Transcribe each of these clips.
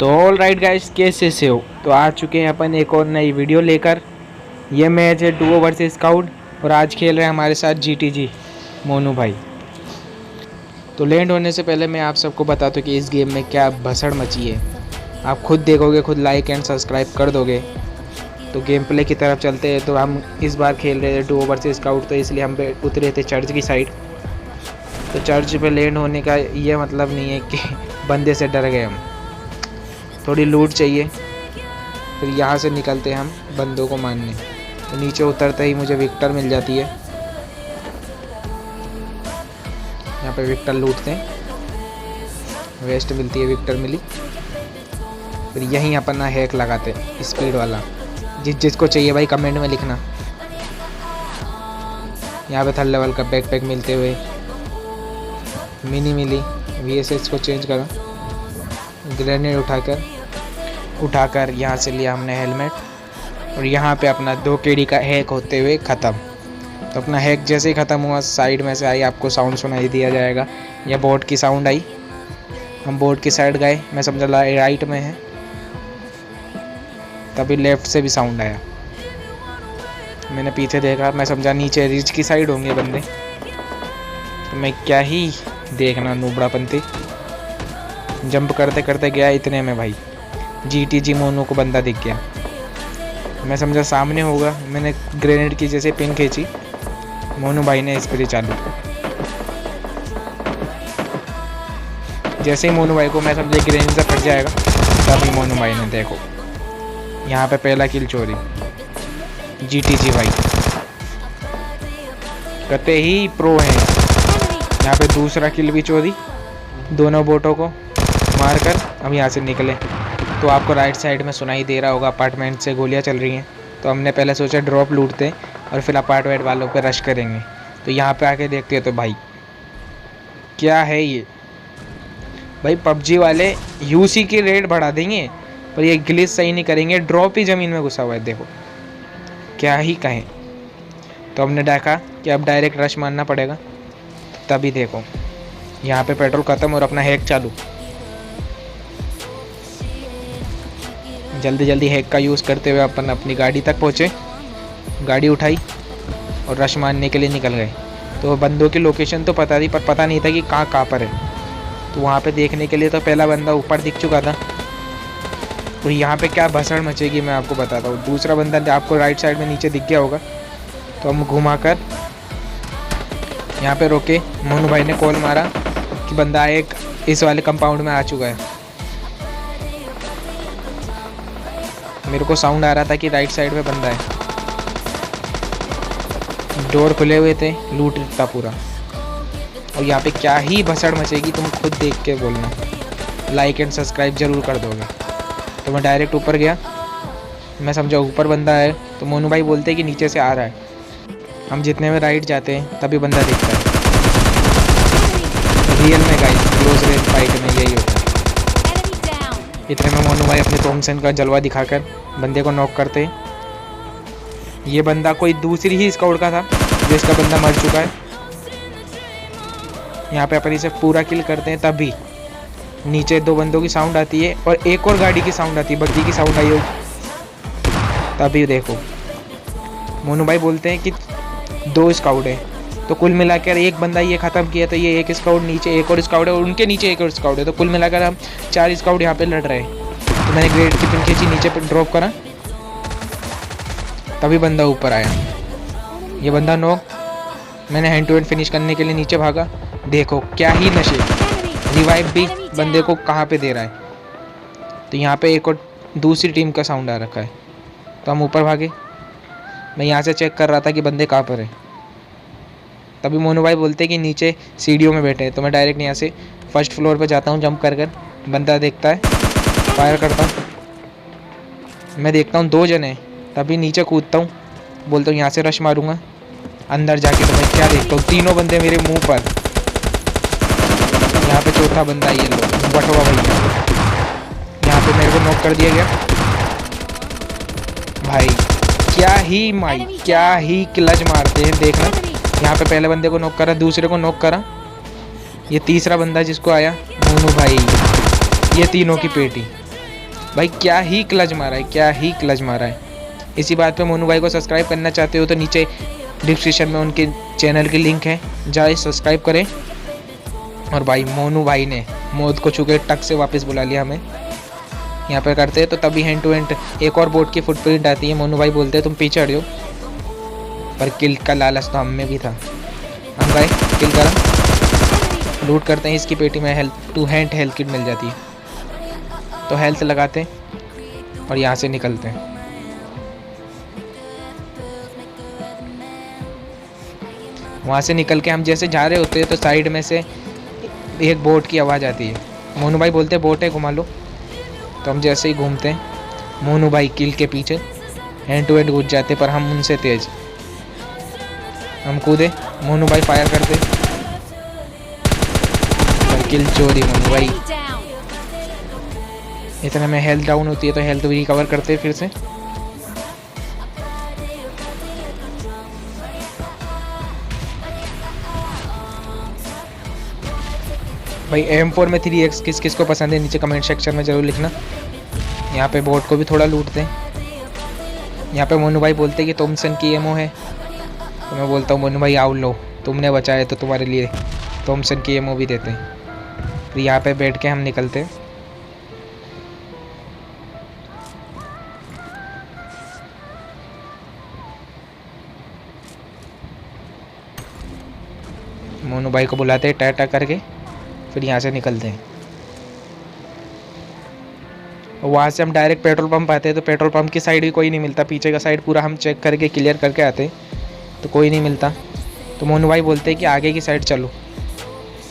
तो all right guys, कैसे से हो? तो आ चुके हैं अपन एक और नई वीडियो लेकर। ये मैच है डुओ वर्सेस स्काउट और आज खेल रहे हैं हमारे साथ जीटीजी मोनू भाई। तो लैंड होने से पहले मैं आप सबको बता दूं कि इस गेम में क्या भसड़ मची है। आप खुद देखोगे, खुद लाइक एंड सब्सक्राइब कर दोगे। तो गेम प्ले की तरफ चलते हैं। तो हम इस बार खेल रहे थे डुओ वर्सेस स्काउट, तो इसलिए हम उतरे थे चर्च की साइड। तो चर्च पे लैंड होने का ये मतलब नहीं है कि बंदे से डर गए हम। थोड़ी लूट चाहिए, फिर यहाँ से निकलते हैं हम बंदों को मारने। तो नीचे उतरते ही मुझे विक्टर मिल जाती है। यहाँ पे विक्टर लूटते हैं, वेस्ट मिलती है, विक्टर मिली। फिर यहीं अपना हैक लगाते हैं स्पीड वाला। जिसको चाहिए भाई कमेंट में लिखना। यहाँ पे थर्ड लेवल का बैकपैक मिलते हुए मिनी मिली। VSS को चेंज करा, ग्रेनेड उठाकर यहाँ से लिया हमने हेलमेट। और यहाँ पे अपना 2 KD का हैक होते हुए ख़त्म। तो अपना हैक जैसे ही ख़त्म हुआ, साइड में से आई, आपको साउंड सुनाई दिया जाएगा। या बोट की साउंड आई, हम बोट की साइड गए। मैं समझा राइट में है, तभी लेफ़्ट से भी साउंड आया। मैंने पीछे देखा, मैं समझा नीचे रिच की साइड होंगे बंदे। तो मैं क्या ही देखना, नूबड़ापंती। जंप करते करते गया, इतने में भाई जीटीजी मोनू को बंदा दिख गया। मैं समझा सामने होगा। मैंने ग्रेनेड की जैसे पिन खींची, मोनू भाई ने स्प्रे चालू। जैसे ही मोनू भाई को मैं समझे ग्रेनेड से फट जाएगा, तभी मोनू भाई ने देखो यहाँ पे पहला किल चोरी। जीटीजी भाई कहते ही प्रो हैं। यहाँ पे दूसरा किल भी चोरी, दोनों बोटों को मारकर हम यहाँ से निकले। तो आपको राइट साइड में सुनाई दे रहा होगा, अपार्टमेंट से गोलियां चल रही हैं। तो हमने पहले सोचा ड्रॉप लूटते और फिर अपार्टमेंट वालों पे रश करेंगे। तो यहाँ पे आके देखते हैं तो भाई क्या है ये। भाई PUBG वाले UC की रेट बढ़ा देंगे, पर ये ग्लिच सही नहीं करेंगे। ड्रॉप ही ज़मीन में घुसा हुआ है, देखो क्या ही कहें। तो हमने देखा कि अब डायरेक्ट रश मारना पड़ेगा। तभी देखो यहाँ पे पेट्रोल ख़त्म और अपना हैक चालू। जल्दी जल्दी हैक का यूज़ करते हुए अपन अपनी गाड़ी तक पहुँचे, गाड़ी उठाई और रश मारने के लिए निकल गए। तो बंदों की लोकेशन तो पता थी, पर पता नहीं था कि कहाँ पर है। तो वहाँ पे देखने के लिए तो पहला बंदा ऊपर दिख चुका था। तो यहाँ पे क्या भसड़ मचेगी मैं आपको बताता हूँ। दूसरा बंदा आपको राइट साइड में नीचे दिख गया होगा। तो हम घुमाकर यहाँ पे रोके। मोनू भाई ने कॉल मारा कि बंदा एक इस वाले कंपाउंड में आ चुका है। मेरे को साउंड आ रहा था कि राइट साइड में बंदा है। डोर खुले हुए थे, लूट था पूरा। और यहाँ पे क्या ही भसड़ मचेगी, तुम खुद देख के बोलना। लाइक एंड सब्सक्राइब जरूर कर दोगे। तो मैं डायरेक्ट ऊपर गया, मैं समझा ऊपर बंदा है। तो मोनू भाई बोलते हैं कि नीचे से आ रहा है। हम जितने में राइट जाते हैं तभी बंदा दिखता है। रियल में गाइस, क्लोज रेंज फाइट में यही होता है। इतने में मोनू भाई अपने थॉमसन का जलवा दिखाकर बंदे को नॉक करते। ये बंदा कोई दूसरी ही स्काउट का था, जिसका बंदा मर चुका है। यहाँ पे अपन इसे पूरा किल करते हैं। तभी नीचे 2 बंदों की साउंड आती है और एक और गाड़ी की साउंड आती है, बग्गी की साउंड आई हो। तभी देखो मोनू भाई बोलते हैं कि 2 स्काउट है। तो कुल मिलाकर एक बंदा ये ख़त्म किया। तो ये एक स्काउट, नीचे एक और स्काउट है और उनके नीचे एक और स्काउट है। तो कुल मिलाकर हम 4 स्काउट यहाँ पे लड़ रहे हैं। तो मैंने ग्रेड की पिन खींची, नीचे पर ड्रॉप करा, तभी बंदा ऊपर आया। ये बंदा नॉक। मैंने हैंड टू हैंड फिनिश करने के लिए नीचे भागा। देखो क्या ही नशे, रिवाइव भी बंदे को कहाँ पे दे रहा है। तो यहाँ पे एक और दूसरी टीम का साउंड आ रखा है। तो हम ऊपर भागे। मैं यहाँ से चेक कर रहा था कि बंदे कहाँ पर है। तभी मोनू भाई बोलते हैं कि नीचे सीढ़ियों में बैठे हैं। तो मैं डायरेक्ट यहाँ से फर्स्ट फ्लोर पे जाता हूँ, जंप कर बंदा देखता है, फायर करता हूँ। मैं देखता हूँ 2 जने, तभी नीचे कूदता हूँ, बोलता हूँ यहाँ से रश मारूंगा। अंदर जाके तो मैं क्या देखता हूँ, 3 बंदे मेरे मुंह पर। यहाँ पे चौथा बंदा ये लो बटवा भैया। यहाँ पे मेरे को नॉक कर दिया गया भाई। क्या ही माई, क्या ही क्लच मारते हैं, देखना। यहाँ पे पहले बंदे को नॉक करा, दूसरे को नॉक करा, ये तीसरा बंदा जिसको आया मोनू भाई। ये तीनों की पेटी। भाई क्या ही क्लच मारा है, क्या ही क्लच मारा है। इसी बात पे मोनू भाई को सब्सक्राइब करना चाहते हो तो नीचे डिस्क्रिप्शन में उनके चैनल की लिंक है, जाए सब्सक्राइब करें। और भाई मोनू भाई ने मौत को छू के टक से वापस बुला लिया हमें। यहाँ पे करते हैं तो तभी हैंड टू हैंड एक और बोट की फुटप्रिंट आती है। मोनू भाई बोलते हैं तुम पीछे हट जाओ, पर किल का लालच तो हम में भी था। हम गए, किल करा, लूट करते हैं। इसकी पेटी में health to hand health kit मिल जाती है, तो हेल्थ लगाते हैं और यहाँ से निकलते हैं। वहाँ से निकल के हम जैसे जा रहे होते हैं तो साइड में से एक बोट की आवाज़ आती है। मोनू भाई बोलते हैं बोट है, घुमा लो। तो हम जैसे ही घूमते हैं, मोनू भाई किल के पीछे हैंड टू हैंड घुस जाते, पर हम उनसे तेज। हम कूदे, मोनू भाई फायर करते, पर किल चोरी मोनू भाई। इतने में हेल्थ डाउन होती है तो हेल्थ भी रिकवर करते फिर से। भाई M4 में 3x किस किस को पसंद है नीचे कमेंट सेक्शन में ज़रूर लिखना। यहाँ पे बोट को भी थोड़ा लूटते हैं। यहाँ पे मोनू भाई बोलते हैं कि थॉमसन की एमओ है, तो मैं बोलता हूँ मोनू भाई आओ लो, तुमने बचाया तो तुम्हारे लिए थॉमसन की एमओ भी देते हैं। फिर यहाँ पे बैठ के हम निकलते हैं। मोनू भाई को बुलाते हैं टाटा करके, फिर यहाँ से निकलते हैं। वहाँ से हम डायरेक्ट पेट्रोल पंप आते हैं, तो पेट्रोल पंप की साइड भी कोई नहीं मिलता। पीछे का साइड पूरा हम चेक करके क्लियर करके आते हैं, तो कोई नहीं मिलता। तो मोनू भाई बोलते हैं कि आगे की साइड चलो,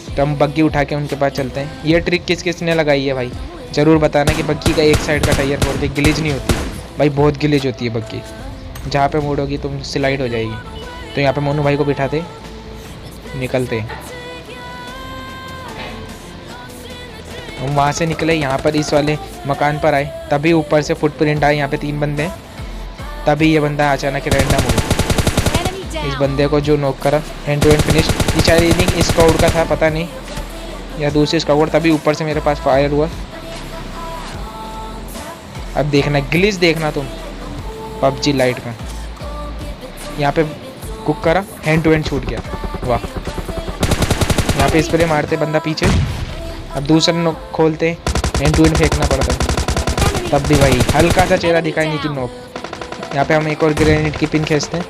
तो हम बग्गी उठा के उनके पास चलते हैं। ये ट्रिक किस किस ने लगाई है भाई ज़रूर बताना, कि बग्गी का एक साइड का टायर फोड़ के गिलेज नहीं होती भाई, बहुत गिलेज होती है बग्गी, जहाँ पे मोड़ोगी तुम स्लाइड हो जाएगी। तो यहाँ पे मोनू भाई को बिठाते, निकलते। हम वहाँ से निकले, यहाँ पर इस वाले मकान पर आए, तभी ऊपर से फुटप्रिंट आए। यहाँ पे 3 बंदे हैं, तभी ये बंदा अचानक रैंडम हो गया। इस बंदे को जो नॉक करा, हैंड टू हैंड फिनिश। ये शायद इनिंग इस स्क्वाड का था, पता नहीं, या दूसरे स्क्वाड। तभी ऊपर से मेरे पास फायर हुआ। अब देखना ग्लिच, देखना तुम PUBG लाइट का। यहाँ पे कुक करा, हैंड टू हैंड छूट गया, वाह। यहाँ पे स्प्रे मारते बंदा पीछे, अब दूसरा नोक खोलते, हैंड टू हैंड फेंकना पड़ता है, तब भी भाई हल्का सा चेहरा दिखाई नहीं कि नोक। यहाँ पे हम एक और ग्रेनेड की पिन खींचते हैं।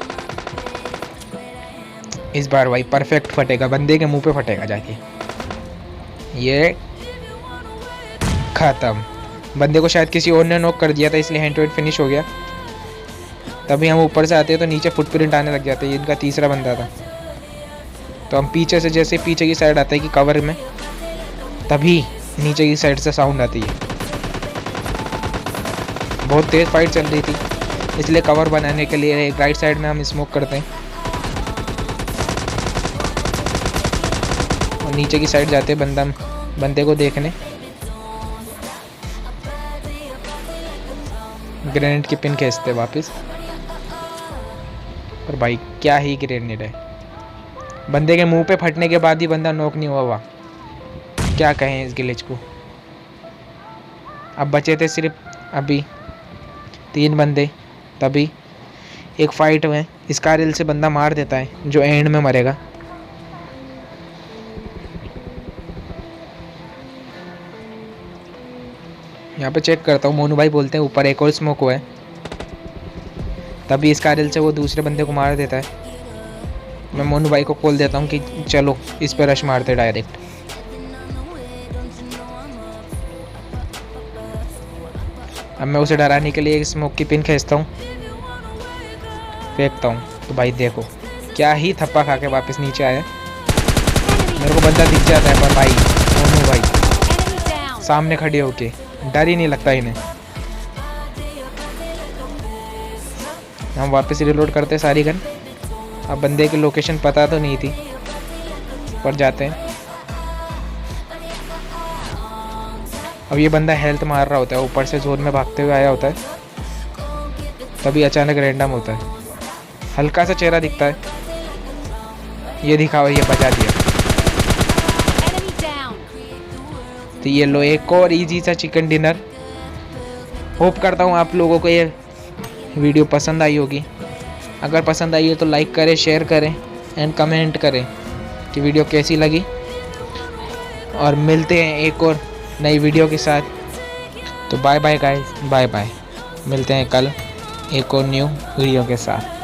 इस बार भाई परफेक्ट फटेगा, बंदे के मुंह पे फटेगा जाके। ये खत्म। बंदे को शायद किसी और ने नॉक कर दिया था, इसलिए हैंड टू हैंड फिनिश हो गया। तभी हम ऊपर से आते हैं तो नीचे फुटप्रिंट आने लग जाते हैं। इनका तीसरा बंदा था, तो हम पीछे से जैसे पीछे की साइड आते हैं कि कवर में, तभी नीचे की साइड से साउंड आती है। बहुत तेज़ फाइट चल रही थी, इसलिए कवर बनाने के लिए राइट साइड में हम स्मोक करते हैं और नीचे की साइड जाते हैं बंदे को देखने। ग्रेनेड की पिन खींचते वापस, पर भाई क्या ही ग्रेनेड है। बंदे के मुंह पे फटने के बाद ही बंदा नॉक नहीं हुआ हुआ, क्या कहें इस ग्लिच को। अब बचे थे सिर्फ अभी 3 बंदे, तभी एक फाइट में स्कारल से बंदा मार देता है जो एंड में मरेगा। यहाँ पे चेक करता हूँ, मोनू भाई बोलते हैं ऊपर एक और स्मोक हुआ है, तभी स्कारल से वो दूसरे बंदे को मार देता है। मैं मोनू भाई को कॉल देता हूँ कि चलो इस पे रश मारते डायरेक्ट। अब मैं उसे डराने के लिए एक स्मोक की पिन खींचता हूँ, फेंकता हूँ, तो भाई देखो क्या ही थप्पा खा के वापस नीचे आया। मेरे को बंदा दिख जाता है, पर भाई मोनू भाई सामने खड़े होके डर ही नहीं लगता इन्हें। हम वापस रिलोड करते सारी गन। अब बंदे की लोकेशन पता तो नहीं थी, पर जाते हैं। अब ये बंदा हेल्थ मार रहा होता है, ऊपर से जोन में भागते हुए आया होता है, तभी अचानक रैंडम होता है, हल्का सा चेहरा दिखता है, ये दिखा और ये बचा दिया। तो ये लो एक और इजी सा चिकन डिनर। होप करता हूँ आप लोगों को ये वीडियो पसंद आई होगी। अगर पसंद आई है तो लाइक करें, शेयर करें एंड कमेंट करें कि वीडियो कैसी लगी। और मिलते हैं एक और नई वीडियो के साथ। तो bye bye guys, bye bye. मिलते हैं कल एक और न्यू वीडियो के साथ।